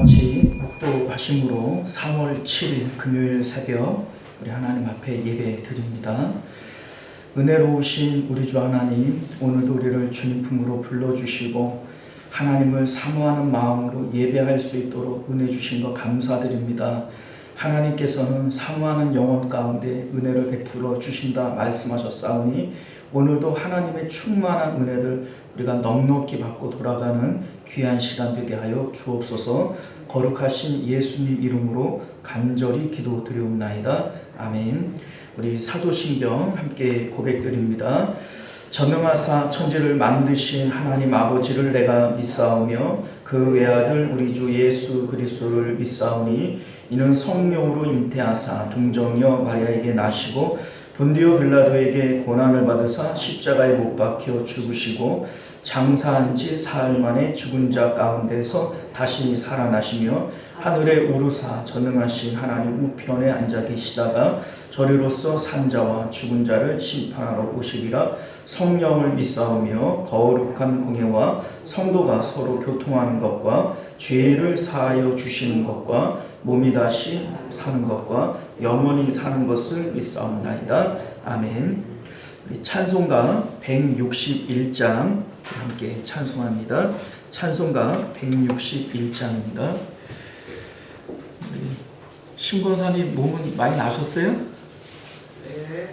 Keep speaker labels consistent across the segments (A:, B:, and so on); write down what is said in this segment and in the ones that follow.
A: 같이 목도하심으로 3월 7일 금요일 새벽 우리 하나님 앞에 예배 드립니다. 은혜로우신 우리 주 하나님, 오늘도 우리를 주님 품으로 불러주시고 하나님을 사모하는 마음으로 예배할 수 있도록 은혜 주신 것 감사드립니다. 하나님께서는 사모하는 영혼 가운데 은혜를 베풀어 주신다 말씀하셨사오니 오늘도 하나님의 충만한 은혜를 우리가 넉넉히 받고 돌아가는 귀한 시간 되게 하여 주옵소서. 거룩하신 예수님 이름으로 간절히 기도드리옵나이다. 아멘. 우리 사도신경 함께 고백드립니다. 전능하사 천지를 만드신 하나님 아버지를 내가 믿사오며 그 외아들 우리 주 예수 그리스도를 믿사오니 이는 성령으로 잉태하사 동정녀 마리아에게 나시고 본디오 빌라도에게 고난을 받으사 십자가에 못 박혀 죽으시고 장사한 지 사흘 만에 죽은 자 가운데서 다시 살아나시며 하늘에 오르사 전능하신 하나님 우편에 앉아 계시다가 저리로서 산자와 죽은 자를 심판하러 오시리라. 성령을 믿사오며 거룩한 공예와 성도가 서로 교통하는 것과 죄를 사하여 주시는 것과 몸이 다시 사는 것과 영원히 사는 것을 믿사옵나이다. 아멘. 우리 찬송가 161장 함께 찬송합니다. 찬송가 161장입니다. 신권사님 몸은 많이 나셨어요?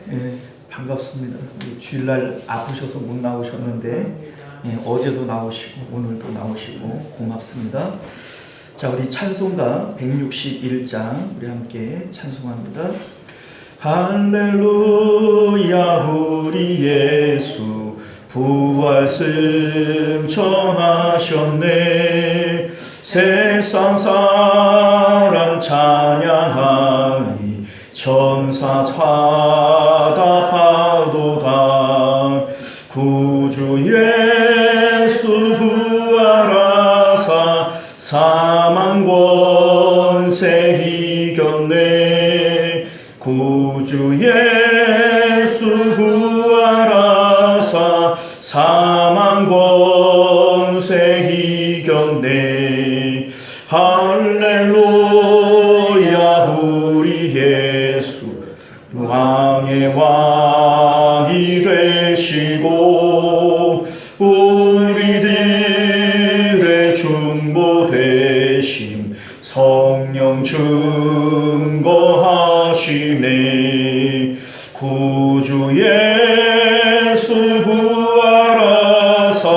A: 네, 반갑습니다. 주일날 아프셔서 못 나오셨는데 어제도 나오시고 오늘도 나오시고 고맙습니다. 자, 우리 찬송가 161장 우리 함께 찬송합니다. 할렐루야 우리 예수 부활승 전하셨네. 세상 사람 찬양하니 천사 화답하도다. 구주 예수 부활하사 사망 권세 이겼네. 구주 예수 부활하사 사망 권세 이겼네. 할렐루야 우리 예수 왕의 왕이 되시고 우리들의 중보 되심 성령 증거하시네. 구주 예수 부활하사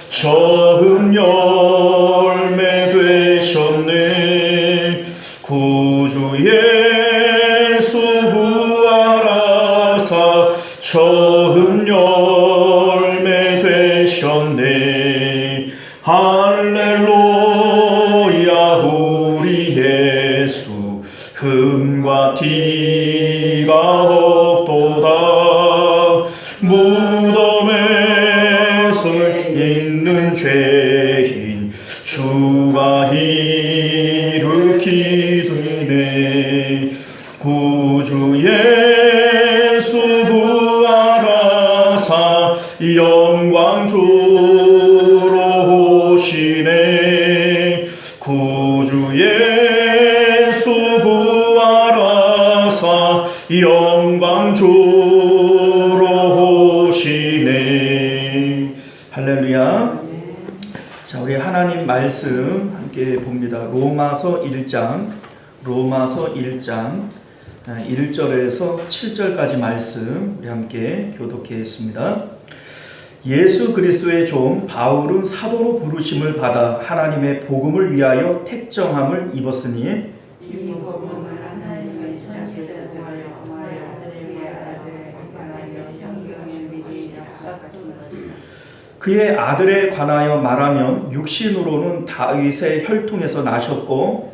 A: 처음 열매 되셨네. 구주 예수 부활하사 처음 열매 되셨네. 할렐루야 우리 예수 흠과 티가 없도다. 무덤에서 있는 죄인 주가 일으키네. 구주 예수 부활하사 영광 주로 오시네. 구주 예수 부활하사 영광 주로 오시네. 할렐루야. 자, 우리 하나님 말씀 함께 봅니다. 로마서 1장 1절에서 7절까지 말씀 우리 함께 교독하겠습니다. 예수 그리스도의 종 바울은 사도로 부르심을 받아 하나님의 복음을 위하여 택정함을 입었으니 이 복음은 하나님의 선지자들을 통하여 그들의 아들에 관하여 성경에 미리 약속하신 그의 아들에 관하여 말하면 육신으로는 다윗의 혈통에서 나셨고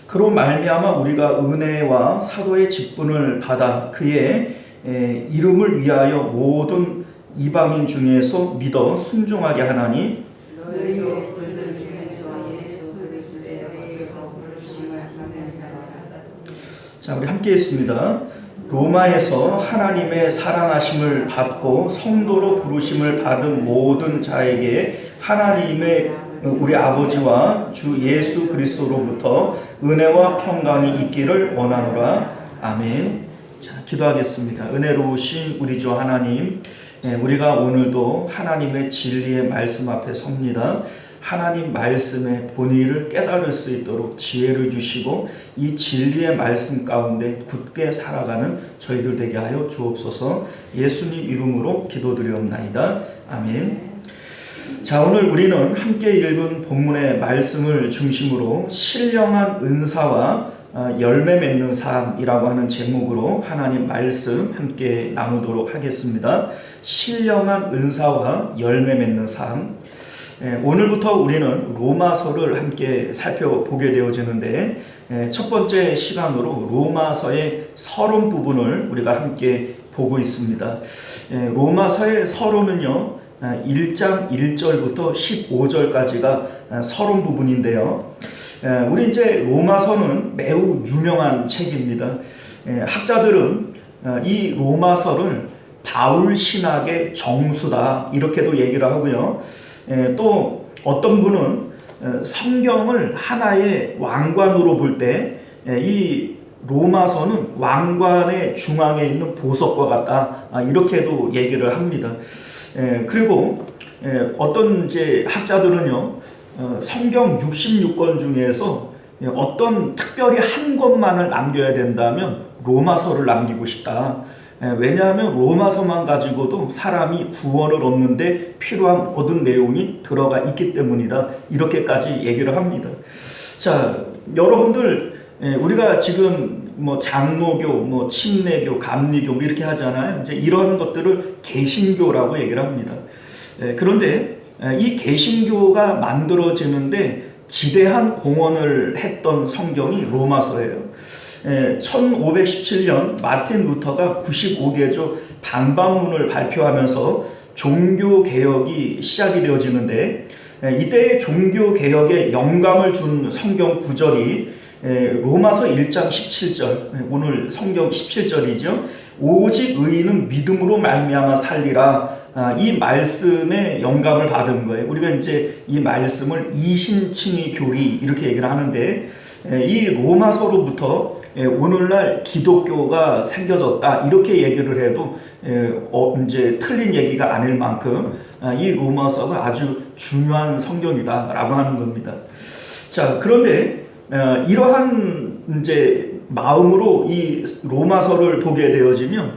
A: 그로 말미암아 우리가 은혜와 사도의 직분을 받아 그의 이름을 위하여 모든 이방인 중에서 믿어 순종하게 하나니 자, 우리 함께 했습니다. 로마에서 하나님의 사랑하심을 받고 성도로 부르심을 받은 모든 자에게 하나님의 우리 아버지와 주 예수 그리스도로부터 은혜와 평강이 있기를 원하노라. 아멘. 자, 기도하겠습니다. 은혜로우신 우리 주 하나님, 우리가 오늘도 하나님의 진리의 말씀 앞에 섭니다. 하나님 말씀의 본의를 깨달을 수 있도록 지혜를 주시고 이 진리의 말씀 가운데 굳게 살아가는 저희들 되게 하여 주옵소서. 예수님 이름으로 기도드리옵나이다. 아멘. 자, 오늘 우리는 함께 읽은 본문의 말씀을 중심으로 신령한 은사와 열매 맺는 삶이라고 하는 제목으로 하나님 말씀 함께 나누도록 하겠습니다. 신령한 은사와 열매 맺는 삶. 오늘부터 우리는 로마서를 함께 살펴보게 되어지는데, 첫 번째 시간으로 로마서의 서론 부분을 우리가 함께 보고 있습니다. 로마서의 서론은요, 1장 1절부터 15절까지가 서론 부분인데요. 우리 이제 로마서는 매우 유명한 책입니다. 학자들은 이 로마서를 바울 신학의 정수다 이렇게도 얘기를 하고요. 또 어떤 분은 성경을 하나의 왕관으로 볼 때 이 로마서는 왕관의 중앙에 있는 보석과 같다 이렇게도 얘기를 합니다. 그리고 어떤 이제 학자들은요, 성경 66권 중에서 어떤 특별히 한 권만을 남겨야 된다면 로마서를 남기고 싶다. 왜냐하면 로마서만 가지고도 사람이 구원을 얻는데 필요한 모든 내용이 들어가 있기 때문이다. 이렇게까지 얘기를 합니다. 자, 여러분들, 우리가 지금 뭐 장로교, 뭐 침례교, 감리교 이렇게 하잖아요. 이제 이런 것들을 개신교라고 얘기를 합니다. 그런데 이 개신교가 만들어지는데 지대한 공헌을 했던 성경이 로마서예요. 1517년 마틴 루터가 95개조 반박문을 발표하면서 종교개혁이 시작이 되어지는데, 이때의 종교개혁에 영감을 준 성경 구절이 로마서 1장 17절, 오늘 성경 17절이죠. 오직 의인은 믿음으로 말미암아 살리라. 이 말씀에 영감을 받은 거예요. 우리가 이제 이 말씀을 이신칭의 교리 이렇게 얘기를 하는데, 이 로마서로부터 오늘날 기독교가 생겨졌다 이렇게 얘기를 해도 이제 틀린 얘기가 아닐 만큼 이 로마서가 아주 중요한 성경이다라고 하는 겁니다. 자, 그런데 이러한 이제 마음으로 이 로마서를 보게 되어지면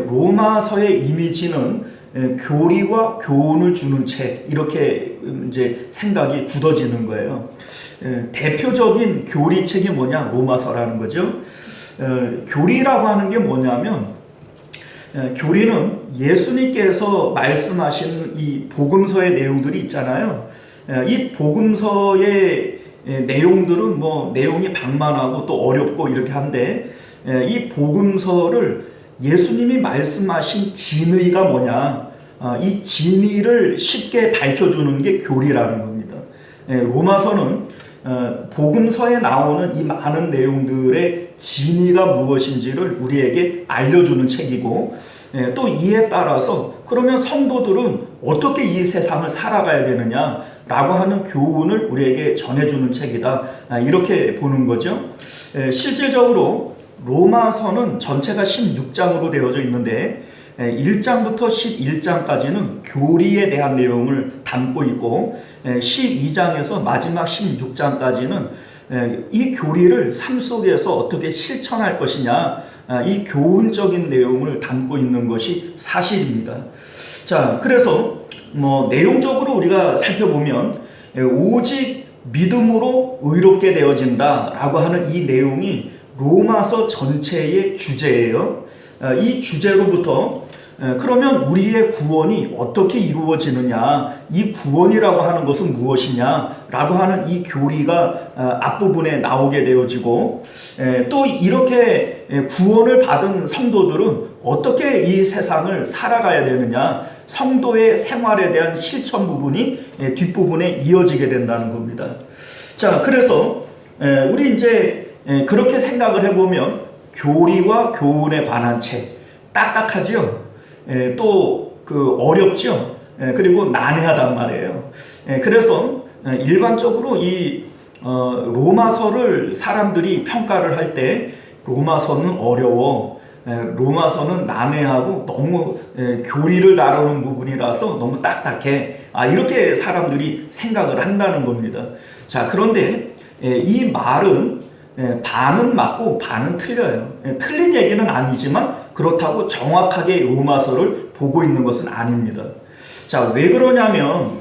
A: 로마서의 이미지는 교리와 교훈을 주는 책 이렇게 이제 생각이 굳어지는 거예요. 대표적인 교리책이 뭐냐? 로마서라는 거죠. 교리라고 하는 게 뭐냐면, 교리는 예수님께서 말씀하신 이 복음서의 내용들이 있잖아요. 이 복음서의 내용들은 뭐 내용이 방만하고 또 어렵고 이렇게 한데, 이 복음서를 예수님이 말씀하신 진의가 뭐냐, 이 진의를 쉽게 밝혀주는 게 교리라는 겁니다. 로마서는 복음서에 나오는 이 많은 내용들의 진의가 무엇인지를 우리에게 알려주는 책이고, 또 이에 따라서 그러면 성도들은 어떻게 이 세상을 살아가야 되느냐라고 하는 교훈을 우리에게 전해주는 책이다 이렇게 보는 거죠. 실질적으로 로마서는 전체가 16장으로 되어져 있는데 1장부터 11장까지는 교리에 대한 내용을 담고 있고 12장에서 마지막 16장까지는 이 교리를 삶 속에서 어떻게 실천할 것이냐, 이 교훈적인 내용을 담고 있는 것이 사실입니다. 자, 그래서 뭐 내용적으로 우리가 살펴보면 오직 믿음으로 의롭게 되어진다라고 하는 이 내용이 로마서 전체의 주제예요. 이 주제로부터 그러면 우리의 구원이 어떻게 이루어지느냐, 이 구원이라고 하는 것은 무엇이냐라고 하는 이 교리가 앞부분에 나오게 되어지고, 또 이렇게 구원을 받은 성도들은 어떻게 이 세상을 살아가야 되느냐, 성도의 생활에 대한 실천 부분이 뒷부분에 이어지게 된다는 겁니다. 자, 그래서 우리 이제 그렇게 생각을 해보면 교리와 교훈에 관한 책. 딱딱하죠? 또 어렵죠? 그리고 난해하단 말이에요. 그래서 일반적으로 이 로마서를 사람들이 평가를 할 때 로마서는 어려워, 로마서는 난해하고 너무 교리를 다루는 부분이라서 너무 딱딱해, 이렇게 사람들이 생각을 한다는 겁니다. 자, 그런데 이 말은 반은 맞고 반은 틀려요. 틀린 얘기는 아니지만 그렇다고 정확하게 로마서를 보고 있는 것은 아닙니다. 자, 왜 그러냐면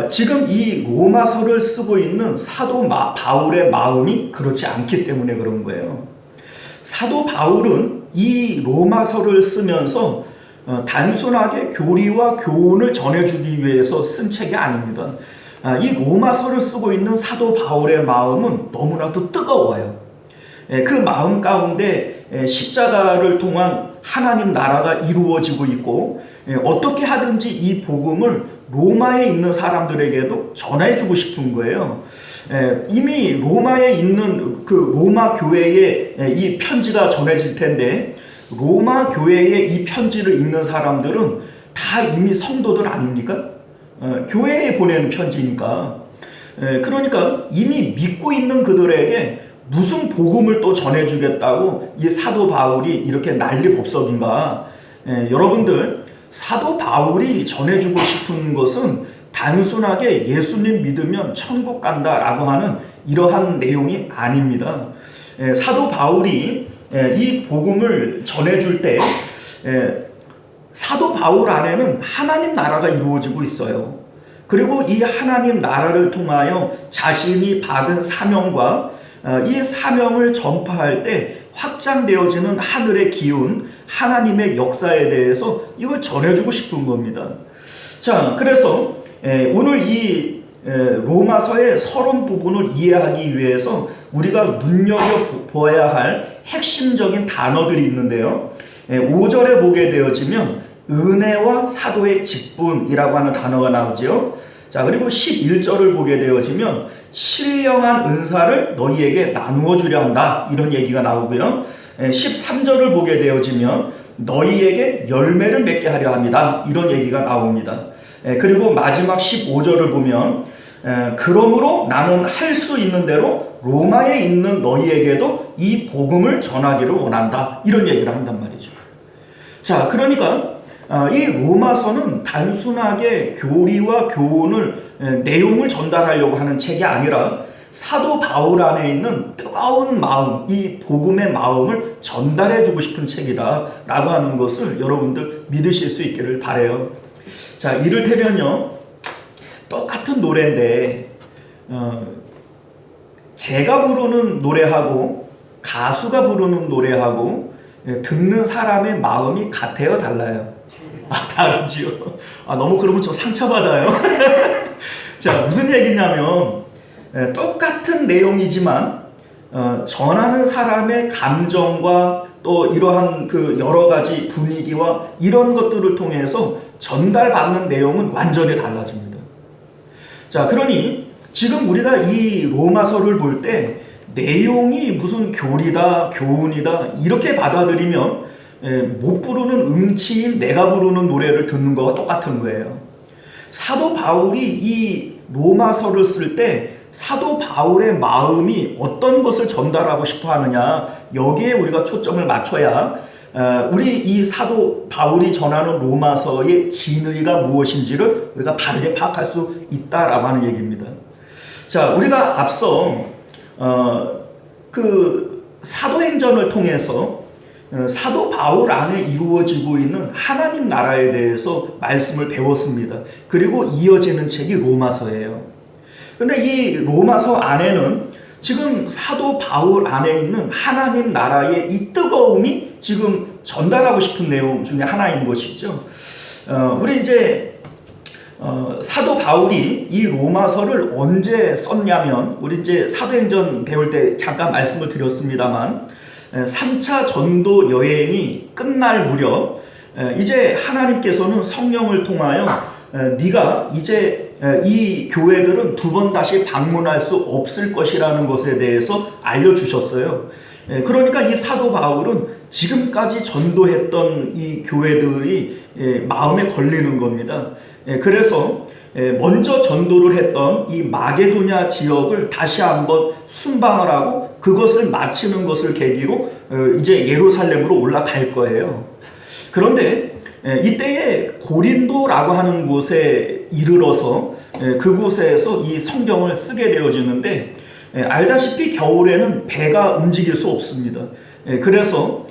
A: 지금 이 로마서를 쓰고 있는 사도 바울의 마음이 그렇지 않기 때문에 그런 거예요. 사도 바울은 이 로마서를 쓰면서 단순하게 교리와 교훈을 전해주기 위해서 쓴 책이 아닙니다. 이 로마서를 쓰고 있는 사도 바울의 마음은 너무나도 뜨거워요. 그 마음 가운데 십자가를 통한 하나님 나라가 이루어지고 있고, 어떻게 하든지 이 복음을 로마에 있는 사람들에게도 전해주고 싶은 거예요. 이미 로마에 있는 그 로마 교회에 이 편지가 전해질 텐데, 로마 교회에 이 편지를 읽는 사람들은 다 이미 성도들 아닙니까? 교회에 보내는 편지니까. 그러니까 이미 믿고 있는 그들에게 무슨 복음을 또 전해주겠다고 이 사도 바울이 이렇게 난리법석인가. 여러분들, 사도 바울이 전해주고 싶은 것은 단순하게 예수님 믿으면 천국 간다라고 하는 이러한 내용이 아닙니다. 사도 바울이 이 복음을 전해줄 때 사도 바울 안에는 하나님 나라가 이루어지고 있어요. 그리고 이 하나님 나라를 통하여 자신이 받은 사명과 이 사명을 전파할 때 확장되어지는 하늘의 기운, 하나님의 역사에 대해서 이걸 전해주고 싶은 겁니다. 자, 그래서 오늘 이 로마서의 서론 부분을 이해하기 위해서 우리가 눈여겨보아야 할 핵심적인 단어들이 있는데요. 5절에 보게 되어지면 은혜와 사도의 직분이라고 하는 단어가 나오죠. 자, 그리고 11절을 보게 되어지면 신령한 은사를 너희에게 나누어 주려 한다, 이런 얘기가 나오고요. 13절을 보게 되어지면 너희에게 열매를 맺게 하려 합니다, 이런 얘기가 나옵니다. 그리고 마지막 15절을 보면 그러므로 나는 할 수 있는 대로 로마에 있는 너희에게도 이 복음을 전하기를 원한다, 이런 얘기를 한단 말이죠. 자, 그러니까 이 로마서는 단순하게 교리와 교훈을, 내용을 전달하려고 하는 책이 아니라 사도 바울 안에 있는 뜨거운 마음, 이 복음의 마음을 전달해주고 싶은 책이다 라고 하는 것을 여러분들 믿으실 수 있기를 바라요. 자, 이를테면요, 똑같은 노래인데 제가 부르는 노래하고 가수가 부르는 노래하고 듣는 사람의 마음이 같아요, 달라요? 다르지요. 너무 그러면 저 상처받아요. 자, 무슨 얘기냐면 똑같은 내용이지만 전하는 사람의 감정과 또 이러한 그 여러 가지 분위기와 이런 것들을 통해서 전달받는 내용은 완전히 달라집니다. 자, 그러니 지금 우리가 이 로마서를 볼 때 내용이 무슨 교리다, 교훈이다 이렇게 받아들이면 못 부르는 음치인 내가 부르는 노래를 듣는 거와 똑같은 거예요. 사도 바울이 이 로마서를 쓸 때 사도 바울의 마음이 어떤 것을 전달하고 싶어 하느냐, 여기에 우리가 초점을 맞춰야 우리 이 사도 바울이 전하는 로마서의 진의가 무엇인지를 우리가 바르게 파악할 수 있다라고 하는 얘기입니다. 자, 우리가 앞서 그 사도행전을 통해서 사도 바울 안에 이루어지고 있는 하나님 나라에 대해서 말씀을 배웠습니다. 그리고 이어지는 책이 로마서예요. 근데 이 로마서 안에는 지금 사도 바울 안에 있는 하나님 나라의 이 뜨거움이 지금 전달하고 싶은 내용 중에 하나인 것이죠. 우리 이제 사도 바울이 이 로마서를 언제 썼냐면, 우리 이제 사도행전 배울 때 잠깐 말씀을 드렸습니다만 3차 전도 여행이 끝날 무렵 이제 하나님께서는 성령을 통하여 네가 이제 이 교회들은 두 번 다시 방문할 수 없을 것이라는 것에 대해서 알려주셨어요. 그러니까 이 사도 바울은 지금까지 전도했던 이 교회들이 마음에 걸리는 겁니다. 그래서 먼저 전도를 했던 이 마게도냐 지역을 다시 한번 순방을 하고 그것을 마치는 것을 계기로 이제 예루살렘으로 올라갈 거예요. 그런데 이때에 고린도라고 하는 곳에 이르러서 그곳에서 이 성경을 쓰게 되어지는데, 알다시피 겨울에는 배가 움직일 수 없습니다. 그래서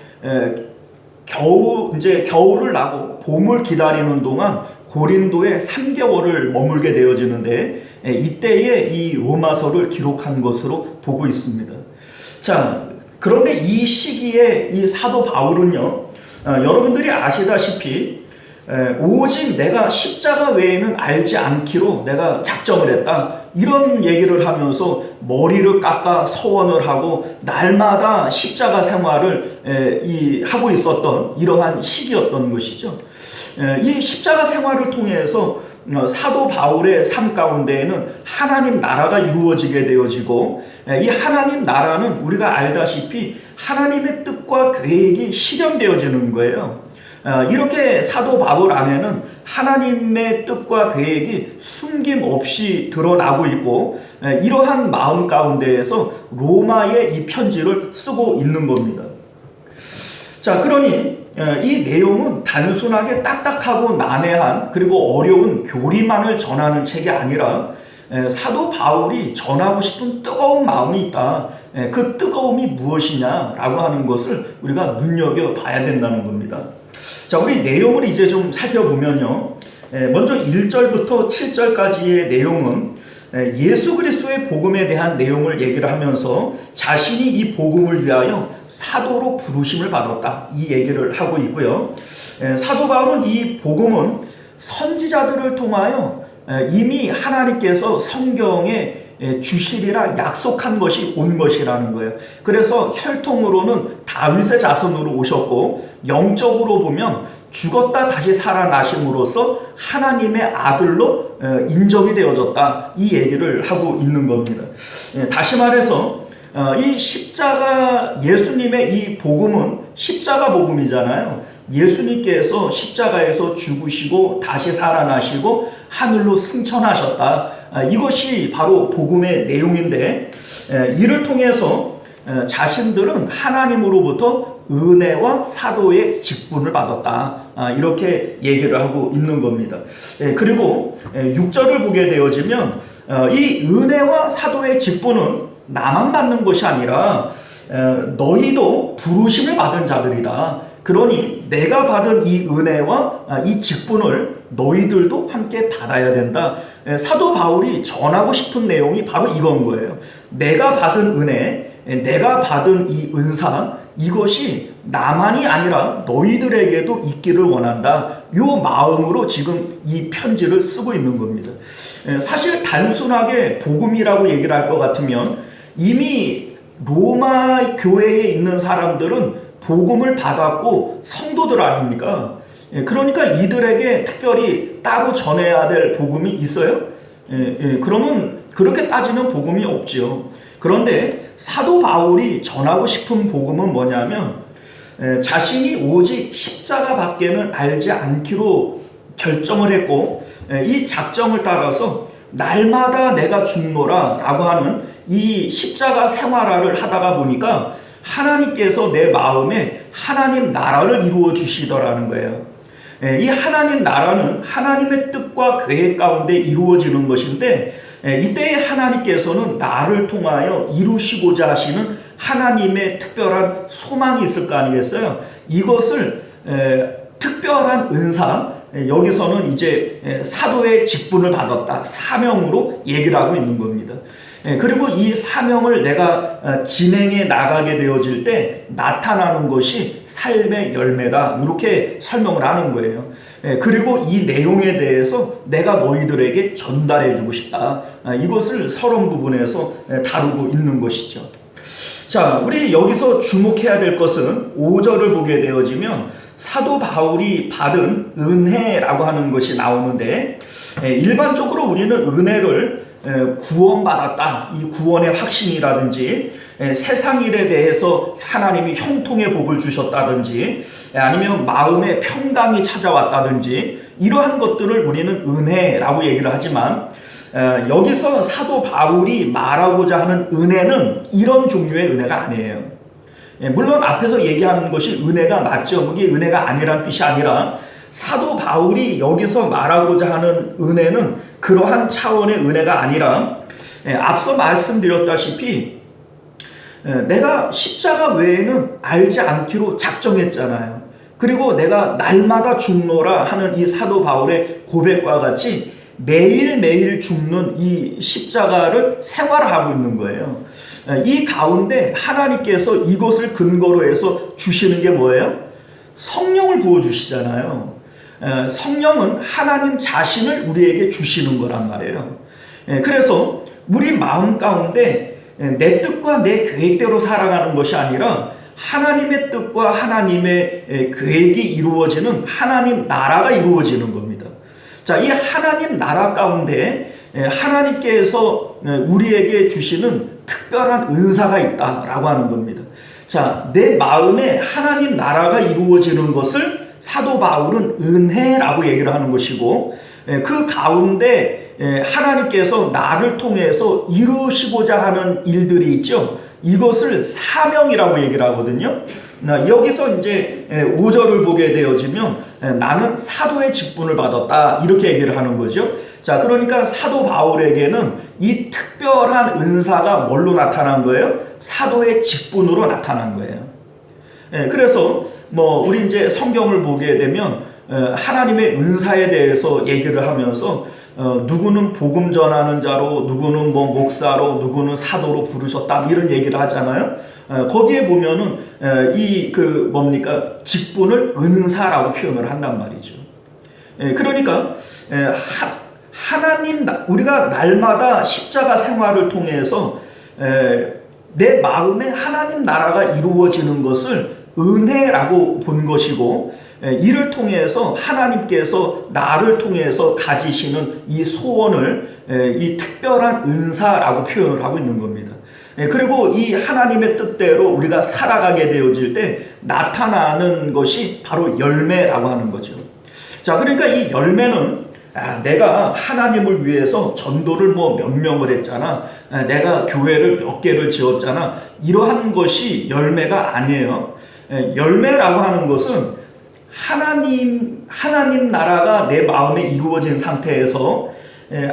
A: 겨울을 나고 봄을 기다리는 동안 고린도에 3개월을 머물게 되어지는데, 이때에 이 로마서를 기록한 것으로 보고 있습니다. 자, 그런데 이 시기에 이 사도 바울은요, 여러분들이 아시다시피 오직 내가 십자가 외에는 알지 않기로 내가 작정을 했다, 이런 얘기를 하면서 머리를 깎아 서원을 하고 날마다 십자가 생활을 하고 있었던 이러한 시기였던 것이죠. 이 십자가 생활을 통해서 사도 바울의 삶 가운데에는 하나님 나라가 이루어지게 되어지고, 이 하나님 나라는 우리가 알다시피 하나님의 뜻과 계획이 실현되어지는 거예요. 이렇게 사도 바울 안에는 하나님의 뜻과 계획이 숨김없이 드러나고 있고, 이러한 마음 가운데에서 로마에 이 편지를 쓰고 있는 겁니다. 자, 그러니 이 내용은 단순하게 딱딱하고 난해한 그리고 어려운 교리만을 전하는 책이 아니라 사도 바울이 전하고 싶은 뜨거운 마음이 있다. 그 뜨거움이 무엇이냐라고 하는 것을 우리가 눈여겨봐야 된다는 겁니다. 자, 우리 내용을 이제 좀 살펴보면요, 먼저 1절부터 7절까지의 내용은 예수 그리스도의 복음에 대한 내용을 얘기를 하면서 자신이 이 복음을 위하여 사도로 부르심을 받았다, 이 얘기를 하고 있고요. 사도 바울은 이 복음은 선지자들을 통하여 이미 하나님께서 성경에 주시리라 약속한 것이 온 것이라는 거예요. 그래서 혈통으로는 다윗의 자손으로 오셨고, 영적으로 보면 죽었다 다시 살아나심으로써 하나님의 아들로 인정이 되어졌다, 이 얘기를 하고 있는 겁니다. 다시 말해서 이 십자가, 예수님의 이 복음은 십자가 복음이잖아요. 예수님께서 십자가에서 죽으시고 다시 살아나시고 하늘로 승천하셨다, 이것이 바로 복음의 내용인데, 이를 통해서 자신들은 하나님으로부터 은혜와 사도의 직분을 받았다, 이렇게 얘기를 하고 있는 겁니다. 그리고 6절을 보게 되어지면 이 은혜와 사도의 직분은 나만 받는 것이 아니라 너희도 부르심을 받은 자들이다. 그러니 내가 받은 이 은혜와 이 직분을 너희들도 함께 받아야 된다. 사도 바울이 전하고 싶은 내용이 바로 이건 거예요. 내가 받은 은혜, 내가 받은 이 은사, 이것이 나만이 아니라 너희들에게도 있기를 원한다, 이 마음으로 지금 이 편지를 쓰고 있는 겁니다. 사실 단순하게 복음이라고 얘기를 할 것 같으면 이미 로마 교회에 있는 사람들은 복음을 받았고 성도들 아닙니까? 그러니까 이들에게 특별히 따로 전해야 될 복음이 있어요? 그러면 그렇게 따지면 복음이 없지요. 그런데 사도 바울이 전하고 싶은 복음은 뭐냐면, 자신이 오직 십자가 밖에는 알지 않기로 결정을 했고, 이 작정을 따라서 날마다 내가 죽노라 라고 하는 이 십자가 생활을 하다가 보니까 하나님께서 내 마음에 하나님 나라를 이루어 주시더라는 거예요. 이 하나님 나라는 하나님의 뜻과 계획 가운데 이루어지는 것인데, 이때에 하나님께서는 나를 통하여 이루시고자 하시는 하나님의 특별한 소망이 있을 거 아니겠어요? 이것을 특별한 은사, 여기서는 이제 사도의 직분을 받았다, 사명으로 얘기를 하고 있는 겁니다. 그리고 이 사명을 내가 진행해 나가게 되어질 때 나타나는 것이 삶의 열매다, 이렇게 설명을 하는 거예요. 그리고 이 내용에 대해서 내가 너희들에게 전달해 주고 싶다, 이것을 서론 부분에서 다루고 있는 것이죠. 자, 우리 여기서 주목해야 될 것은 5절을 보게 되어지면 사도 바울이 받은 은혜라고 하는 것이 나오는데, 일반적으로 우리는 은혜를 구원받았다, 이 구원의 확신이라든지 세상 일에 대해서 하나님이 형통의 복을 주셨다든지 아니면 마음의 평강이 찾아왔다든지 이러한 것들을 우리는 은혜라고 얘기를 하지만 여기서 사도 바울이 말하고자 하는 은혜는 이런 종류의 은혜가 아니에요. 물론 앞에서 얘기하는 것이 은혜가 맞죠. 그게 은혜가 아니란 뜻이 아니라 사도 바울이 여기서 말하고자 하는 은혜는 그러한 차원의 은혜가 아니라 앞서 말씀드렸다시피 내가 십자가 외에는 알지 않기로 작정했잖아요. 그리고 내가 날마다 죽노라 하는 이 사도 바울의 고백과 같이 매일매일 죽는 이 십자가를 생활하고 있는 거예요. 이 가운데 하나님께서 이것을 근거로 해서 주시는 게 뭐예요? 성령을 부어주시잖아요. 성령은 하나님 자신을 우리에게 주시는 거란 말이에요. 그래서 우리 마음 가운데 내 뜻과 내 계획대로 살아가는 것이 아니라 하나님의 뜻과 하나님의 계획이 이루어지는 하나님 나라가 이루어지는 겁니다. 자, 이 하나님 나라 가운데 하나님께서 우리에게 주시는 특별한 은사가 있다라고 하는 겁니다. 자, 내 마음에 하나님 나라가 이루어지는 것을 사도 바울은 은혜라고 얘기를 하는 것이고 그 가운데 하나님께서 나를 통해서 이루시고자 하는 일들이 있죠. 이것을 사명이라고 얘기를 하거든요. 여기서 이제 5절을 보게 되어지면 나는 사도의 직분을 받았다 이렇게 얘기를 하는 거죠. 자, 그러니까 사도 바울에게는 이 특별한 은사가 뭘로 나타난 거예요? 사도의 직분으로 나타난 거예요. 그래서 우리 이제 성경을 보게 되면 하나님의 은사에 대해서 얘기를 하면서 누구는 복음 전하는 자로, 누구는 목사로, 누구는 사도로 부르셨다 이런 얘기를 하잖아요. 거기에 보면은 직분을 은사라고 표현을 한단 말이죠. 그러니까 하나님 우리가 날마다 십자가 생활을 통해서 내 마음에 하나님 나라가 이루어지는 것을 은혜라고 본 것이고 이를 통해서 하나님께서 나를 통해서 가지시는 이 소원을 이 특별한 은사라고 표현을 하고 있는 겁니다. 그리고 이 하나님의 뜻대로 우리가 살아가게 되어질 때 나타나는 것이 바로 열매라고 하는 거죠. 자, 그러니까 이 열매는 내가 하나님을 위해서 전도를 몇 명을 했잖아. 내가 교회를 몇 개를 지었잖아. 이러한 것이 열매가 아니에요. 열매라고 하는 것은 하나님 나라가 내 마음에 이루어진 상태에서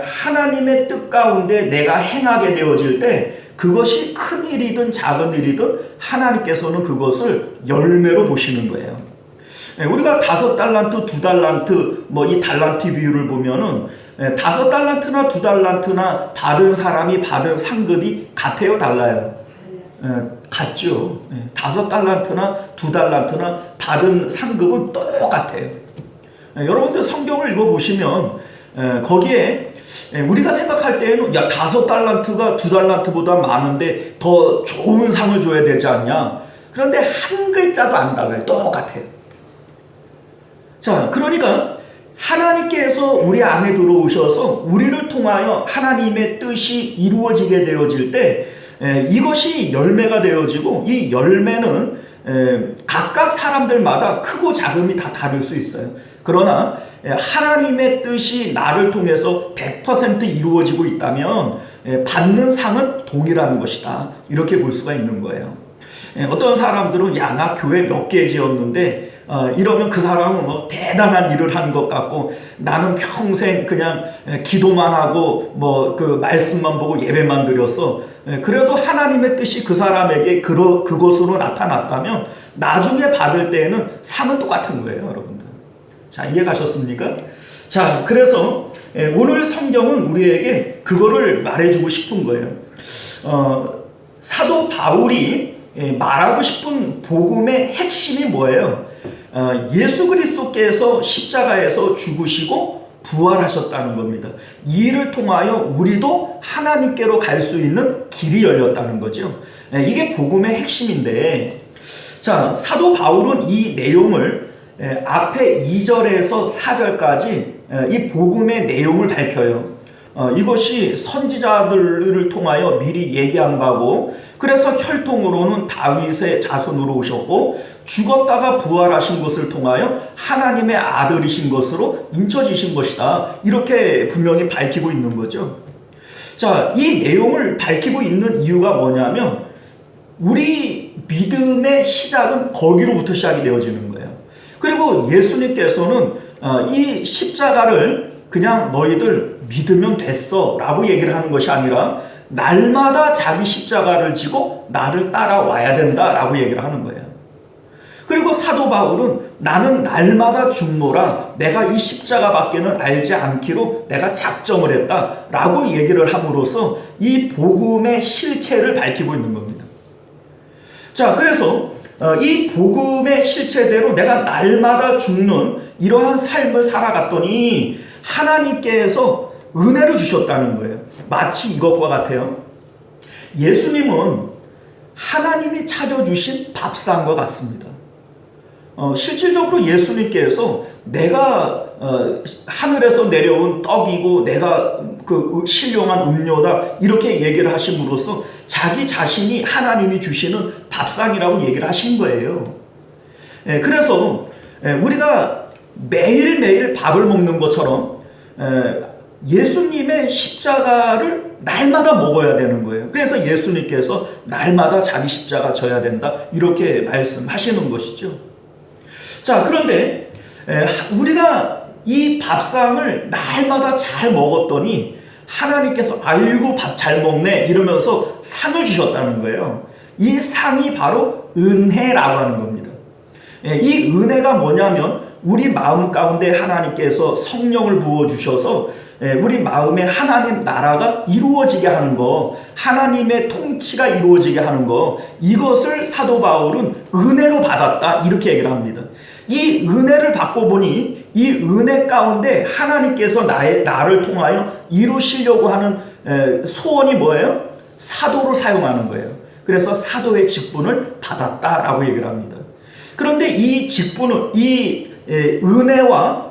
A: 하나님의 뜻 가운데 내가 행하게 되어질 때 그것이 큰 일이든 작은 일이든 하나님께서는 그것을 열매로 보시는 거예요. 우리가 5달란트, 2달란트, 이 달란트 비율을 보면은 5달란트나 2달란트나 받은 사람이 받은 상급이 같아요, 달라요? 같죠. 5달란트나 2달란트나 받은 상급은 똑같아요. 여러분들 성경을 읽어보시면 거기에 우리가 생각할 때에는 5달란트가 2달란트보다 많은데 더 좋은 상을 줘야 되지 않냐. 그런데 한 글자도 안 달라요. 똑같아요. 자, 그러니까 하나님께서 우리 안에 들어오셔서 우리를 통하여 하나님의 뜻이 이루어지게 되어질 때 이것이 열매가 되어지고 이 열매는 각각 사람들마다 크고 작음이 다 다를 수 있어요. 그러나 하나님의 뜻이 나를 통해서 100% 이루어지고 있다면 받는 상은 동일한 것이다. 이렇게 볼 수가 있는 거예요. 어떤 사람들은 나 교회 몇 개 지었는데 이러면 그 사람은 대단한 일을 한 것 같고 나는 평생 그냥 기도만 하고 그 말씀만 보고 예배만 드렸어. 그래도 하나님의 뜻이 그 사람에게 그것으로 나타났다면 나중에 받을 때에는 상은 똑같은 거예요, 여러분들. 자, 이해 가셨습니까? 자, 그래서 오늘 성경은 우리에게 그거를 말해주고 싶은 거예요. 사도 바울이 말하고 싶은 복음의 핵심이 뭐예요? 예수 그리스도께서 십자가에서 죽으시고 부활하셨다는 겁니다. 이 일을 통하여 우리도 하나님께로 갈 수 있는 길이 열렸다는 거죠. 이게 복음의 핵심인데, 자, 사도 바울은 이 내용을 앞에 2절에서 4절까지 이 복음의 내용을 밝혀요. 이것이 선지자들을 통하여 미리 얘기한 바고, 그래서 혈통으로는 다윗의 자손으로 오셨고 죽었다가 부활하신 것을 통하여 하나님의 아들이신 것으로 인쳐지신 것이다. 이렇게 분명히 밝히고 있는 거죠. 자, 이 내용을 밝히고 있는 이유가 뭐냐면 우리 믿음의 시작은 거기로부터 시작이 되어지는 거예요. 그리고 예수님께서는 이 십자가를 그냥 너희들 믿으면 됐어 라고 얘기를 하는 것이 아니라 날마다 자기 십자가를 지고 나를 따라와야 된다 라고 얘기를 하는 거예요. 그리고 사도 바울은 나는 날마다 죽노라, 내가 이 십자가밖에는 알지 않기로 내가 작정을 했다 라고 얘기를 함으로써 이 복음의 실체를 밝히고 있는 겁니다. 자, 그래서 이 복음의 실체대로 내가 날마다 죽는 이러한 삶을 살아갔더니 하나님께서 은혜를 주셨다는 거예요. 마치 이것과 같아요. 예수님은 하나님이 차려주신 밥상과 같습니다. 실질적으로 예수님께서 내가 하늘에서 내려온 떡이고 내가 그 신령한 음료다 이렇게 얘기를 하심으로써 자기 자신이 하나님이 주시는 밥상이라고 얘기를 하신 거예요. 그래서 우리가 매일매일 밥을 먹는 것처럼 예수님의 십자가를 날마다 먹어야 되는 거예요. 그래서 예수님께서 날마다 자기 십자가 져야 된다 이렇게 말씀하시는 것이죠. 자, 그런데 우리가 이 밥상을 날마다 잘 먹었더니 하나님께서 아이고 밥 잘 먹네 이러면서 상을 주셨다는 거예요. 이 상이 바로 은혜라고 하는 겁니다. 이 은혜가 뭐냐면 우리 마음 가운데 하나님께서 성령을 부어주셔서 우리 마음에 하나님 나라가 이루어지게 하는 거, 하나님의 통치가 이루어지게 하는 거, 이것을 사도 바울은 은혜로 받았다 이렇게 얘기를 합니다. 이 은혜를 받고 보니 이 은혜 가운데 하나님께서 나를 통하여 이루시려고 하는 소원이 뭐예요? 사도로 사용하는 거예요. 그래서 사도의 직분을 받았다라고 얘기를 합니다. 그런데 이 직분은 이 은혜와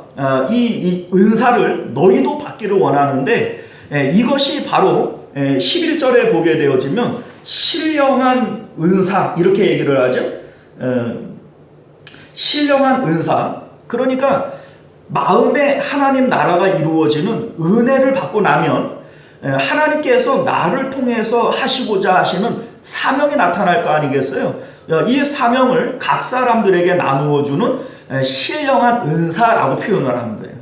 A: 이 은사를 너희도 받기를 원하는데 이것이 바로 11절에 보게 되어지면 신령한 은사 이렇게 얘기를 하죠. 신령한 은사, 그러니까 마음에 하나님 나라가 이루어지는 은혜를 받고 나면 하나님께서 나를 통해서 하시고자 하시는 사명이 나타날 거 아니겠어요? 이 사명을 각 사람들에게 나누어주는 신령한 은사라고 표현을 하는 거예요.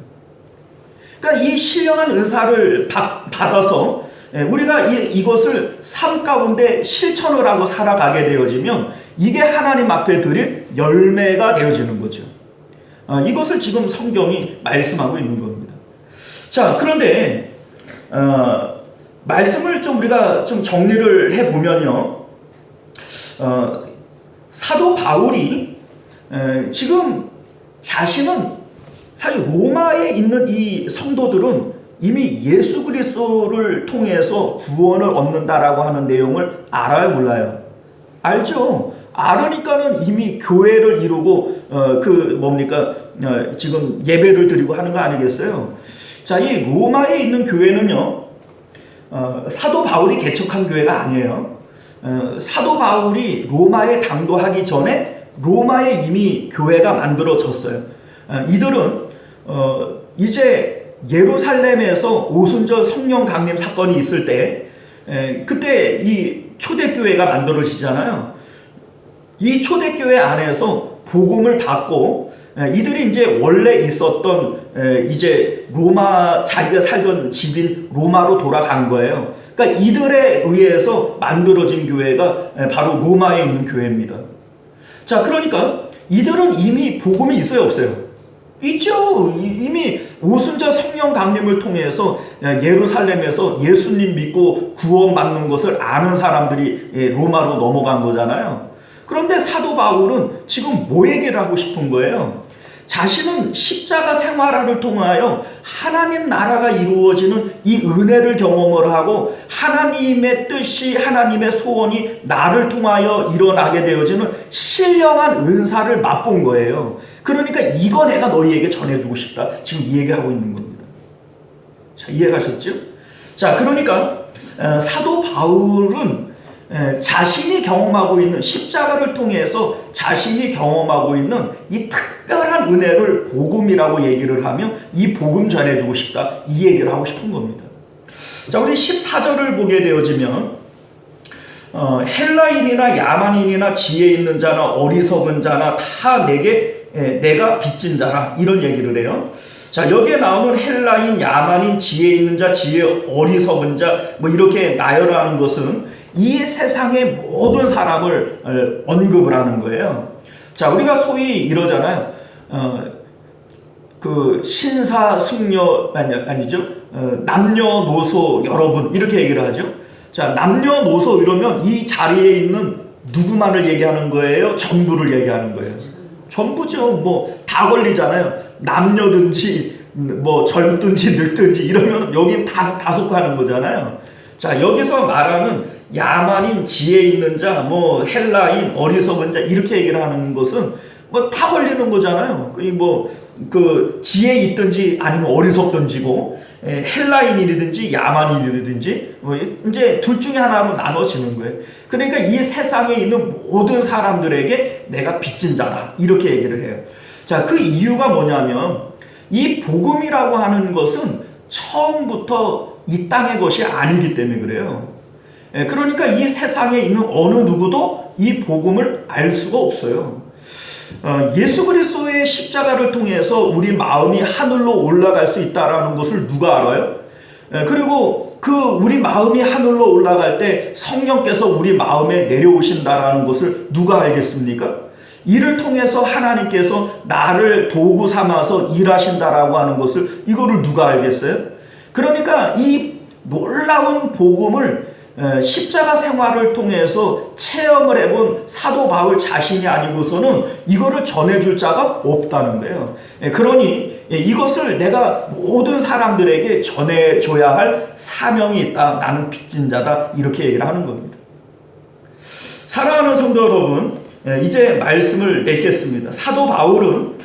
A: 그러니까 이 신령한 은사를 받아서 우리가 이것을 삶 가운데 실천을 하고 살아가게 되어지면 이게 하나님 앞에 드릴 열매가 되어지는 거죠. 이것을 지금 성경이 말씀하고 있는 겁니다. 자, 그런데 말씀을 좀 우리가 좀 정리를 해보면요. 사도 바울이 지금 자신은 사실 로마에 있는 이 성도들은 이미 예수 그리스도를 통해서 구원을 얻는다라고 하는 내용을 알아요, 몰라요? 알죠. 알으니까는 이미 교회를 이루고 지금 예배를 드리고 하는 거 아니겠어요? 자, 이 로마에 있는 교회는요, 사도 바울이 개척한 교회가 아니에요. 사도 바울이 로마에 당도하기 전에 로마에 이미 교회가 만들어졌어요. 이들은 이제 예루살렘에서 오순절 성령 강림 사건이 있을 때 그때 이 초대교회가 만들어지잖아요. 이 초대교회 안에서 복음을 받고 이들이 이제 원래 있었던 이제 로마 자기가 살던 집인 로마로 돌아간 거예요. 그러니까 이들에 의해서 만들어진 교회가 바로 로마에 있는 교회입니다. 자, 그러니까 이들은 이미 복음이 있어요, 없어요? 있죠. 이미 오순절 성령 강림을 통해서 예루살렘에서 예수님 믿고 구원받는 것을 아는 사람들이 로마로 넘어간 거잖아요. 그런데 사도 바울은 지금 뭐 얘기를 하고 싶은 거예요? 자신은 십자가 생활을 통하여 하나님 나라가 이루어지는 이 은혜를 경험을 하고 하나님의 뜻이, 하나님의 소원이 나를 통하여 일어나게 되어지는 신령한 은사를 맛본 거예요. 그러니까 이거 내가 너희에게 전해주고 싶다. 지금 이 얘기하고 있는 겁니다. 자, 이해가셨죠? 자, 그러니까 사도 바울은 자신이 경험하고 있는 십자가를 통해서 자신이 경험하고 있는 이 특별한 은혜를 복음이라고 얘기를 하며 이 복음 전해주고 싶다, 이 얘기를 하고 싶은 겁니다. 자, 우리 14절을 보게 되어지면 헬라인이나 야만인이나 지혜 있는 자나 어리석은 자나 다 내가 빚진 자라, 이런 얘기를 해요. 자, 여기에 나오는 헬라인, 야만인, 지혜 있는 자, 지혜 어리석은 자, 뭐 이렇게 나열하는 것은 이 세상의 모든 사람을 언급을 하는 거예요. 자, 우리가 소위 이러잖아요. 그 신사숙녀 아니죠? 남녀노소 여러분, 이렇게 얘기를 하죠. 자, 남녀노소 이러면 이 자리에 있는 누구만을 얘기하는 거예요? 전부를 얘기하는 거예요. 전부죠. 뭐 다 걸리잖아요. 남녀든지 뭐 젊든지 늙든지 이러면 여기 다 속하는 거잖아요. 자, 여기서 말하는 야만인, 지혜 있는 자, 뭐 헬라인, 어리석은 자, 이렇게 얘기를 하는 것은 뭐 다 걸리는 거잖아요. 그리고 뭐 그 지혜 있든지 아니면 어리석든지고, 헬라인이든지 야만인이든지 뭐 이제 둘 중에 하나로 나눠지는 거예요. 그러니까 이 세상에 있는 모든 사람들에게 내가 빚진 자다, 이렇게 얘기를 해요. 자, 그 이유가 뭐냐면 이 복음이라고 하는 것은 처음부터 이 땅의 것이 아니기 때문에 그래요. 그러니까 이 세상에 있는 어느 누구도 이 복음을 알 수가 없어요. 예수 그리스도의 십자가를 통해서 우리 마음이 하늘로 올라갈 수 있다는 것을 누가 알아요? 그리고 그 우리 마음이 하늘로 올라갈 때 성령께서 우리 마음에 내려오신다라는 것을 누가 알겠습니까? 이를 통해서 하나님께서 나를 도구 삼아서 일하신다라고 하는 것을, 이거를 누가 알겠어요? 그러니까 이 놀라운 복음을 십자가 생활을 통해서 체험을 해본 사도 바울 자신이 아니고서는 이거를 전해줄 자가 없다는 거예요. 그러니 이것을 내가 모든 사람들에게 전해줘야 할 사명이 있다, 나는 빚진 자다, 이렇게 얘기를 하는 겁니다. 사랑하는 성도 여러분, 이제 말씀을 맺겠습니다. 사도 바울은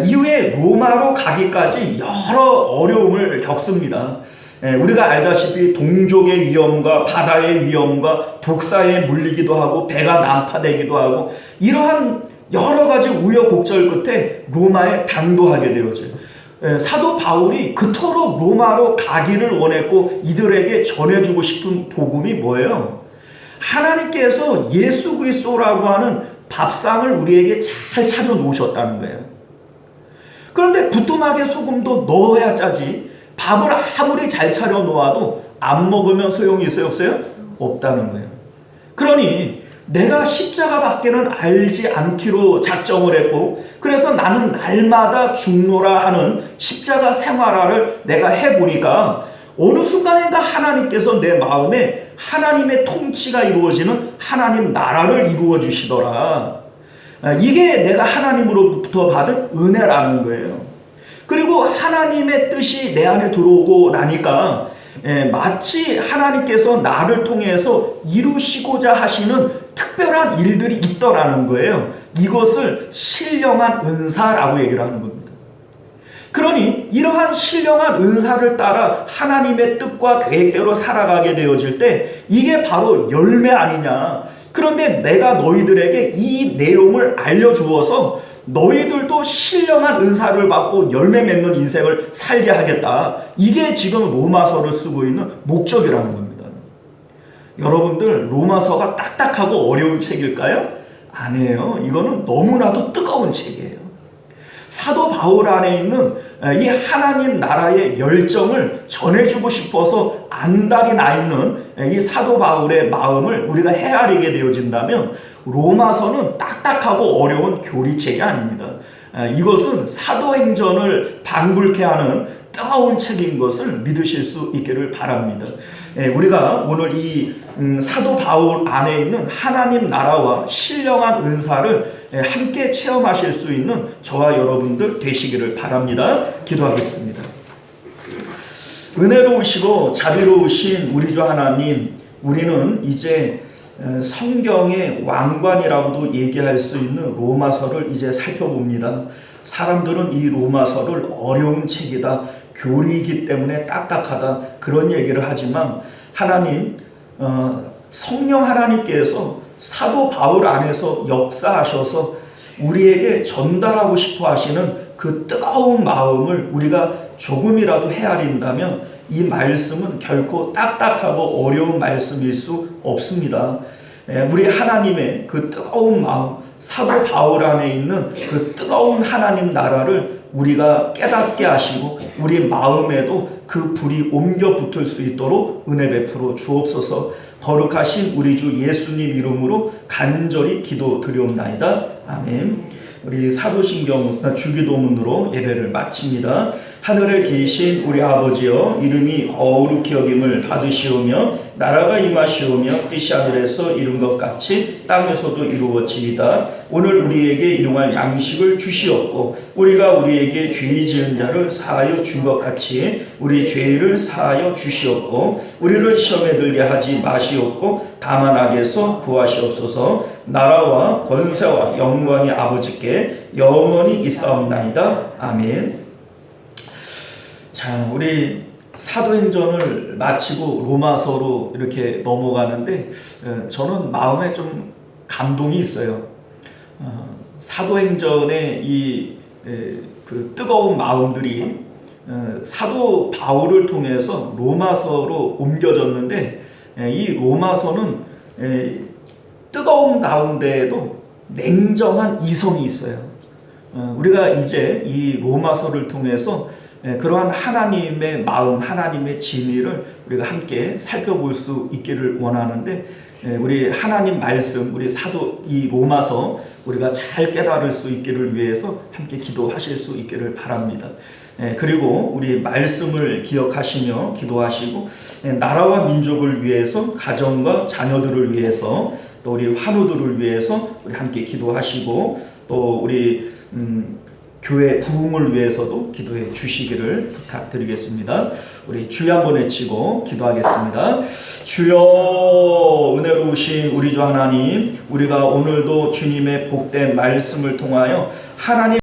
A: 이후에 로마로 가기까지 여러 어려움을 겪습니다. 우리가 알다시피 동족의 위험과 바다의 위험과 독사에 물리기도 하고 배가 난파되기도 하고, 이러한 여러 가지 우여곡절 끝에 로마에 당도하게 되어져요. 사도 바울이 그토록 로마로 가기를 원했고 이들에게 전해주고 싶은 복음이 뭐예요? 하나님께서 예수 그리스도라고 하는 밥상을 우리에게 잘 차려 놓으셨다는 거예요. 그런데 부뚜막에 소금도 넣어야 짜지, 밥을 아무리 잘 차려 놓아도 안 먹으면 소용이 있어요, 없어요? 없다는 거예요. 그러니 내가 십자가밖에는 알지 않기로 작정을 했고, 그래서 나는 날마다 죽노라 하는 십자가 생활을 내가 해보니까 어느 순간인가 하나님께서 내 마음에 하나님의 통치가 이루어지는 하나님 나라를 이루어 주시더라. 이게 내가 하나님으로부터 받은 은혜라는 거예요. 그리고 하나님의 뜻이 내 안에 들어오고 나니까 마치 하나님께서 나를 통해서 이루시고자 하시는 특별한 일들이 있더라는 거예요. 이것을 신령한 은사라고 얘기를 하는 겁니다. 그러니 이러한 신령한 은사를 따라 하나님의 뜻과 계획대로 살아가게 되어질 때 이게 바로 열매 아니냐. 그런데 내가 너희들에게 이 내용을 알려주어서 너희들도 신령한 은사를 받고 열매 맺는 인생을 살게 하겠다. 이게 지금 로마서를 쓰고 있는 목적이라는 겁니다. 여러분들, 로마서가 딱딱하고 어려운 책일까요? 아니에요. 이거는 너무나도 뜨거운 책이에요. 사도 바울 안에 있는 이 하나님 나라의 열정을 전해주고 싶어서 안달이 나 있는 이 사도 바울의 마음을 우리가 헤아리게 되어진다면 로마서는 딱딱하고 어려운 교리책이 아닙니다. 이것은 사도행전을 방불케 하는 뜨거운 책인 것을 믿으실 수 있기를 바랍니다. 우리가 오늘 이 사도 바울 안에 있는 하나님 나라와 신령한 은사를 함께 체험하실 수 있는 저와 여러분들 되시기를 바랍니다. 기도하겠습니다. 은혜로우시고 자비로우신 우리 주 하나님, 우리는 이제 성경의 왕관이라고도 얘기할 수 있는 로마서를 이제 살펴봅니다. 사람들은 이 로마서를 어려운 책이다, 교리이기 때문에 딱딱하다, 그런 얘기를 하지만 하나님, 성령 하나님께서 사도 바울 안에서 역사하셔서 우리에게 전달하고 싶어 하시는 그 뜨거운 마음을 우리가 조금이라도 헤아린다면 이 말씀은 결코 딱딱하고 어려운 말씀일 수 없습니다. 우리 하나님의 그 뜨거운 마음, 사도 바울 안에 있는 그 뜨거운 하나님 나라를 우리가 깨닫게 하시고 우리 마음에도 그 불이 옮겨 붙을 수 있도록 은혜 베풀어 주옵소서. 거룩하신 우리 주 예수님 이름으로 간절히 기도드리옵나이다. 아멘. 우리 사도신경 주기도문으로 예배를 마칩니다. 하늘에 계신 우리 아버지여, 이름이 거룩히 여김을 받으시오며 나라가 임하시오며 뜻이 하늘에서 이룬 것 같이 땅에서도 이루어지이다. 오늘 우리에게 일용할 양식을 주시옵고 우리가 우리에게 죄 지은 자를 사하여 준 것 같이 우리 죄를 사하여 주시옵고 우리를 시험에 들게 하지 마시옵고 다만 악에서 구하시옵소서. 나라와 권세와 영광이 아버지께 영원히 있사옵나이다. 아멘. 자, 우리 사도행전을 마치고 로마서로 이렇게 넘어가는데 저는 마음에 좀 감동이 있어요. 사도행전의 그 뜨거운 마음들이 사도 바울을 통해서 로마서로 옮겨졌는데 이 로마서는 뜨거움 가운데에도 냉정한 이성이 있어요. 우리가 이제 이 로마서를 통해서 그러한 하나님의 마음, 하나님의 진리를 우리가 함께 살펴볼 수 있기를 원하는데 우리 하나님 말씀, 우리 사도 이 로마서 우리가 잘 깨달을 수 있기를 위해서 함께 기도하실 수 있기를 바랍니다. 그리고 우리 말씀을 기억하시며 기도하시고 나라와 민족을 위해서, 가정과 자녀들을 위해서, 또 우리 환우들을 위해서 우리 함께 기도하시고 또 우리 교회 부흥을 위해서도 기도해 주시기를 부탁드리겠습니다. 우리 주여 한번 외치고 기도하겠습니다. 주여, 은혜로우신 우리 주 하나님, 우리가 오늘도 주님의 복된 말씀을 통하여 하나님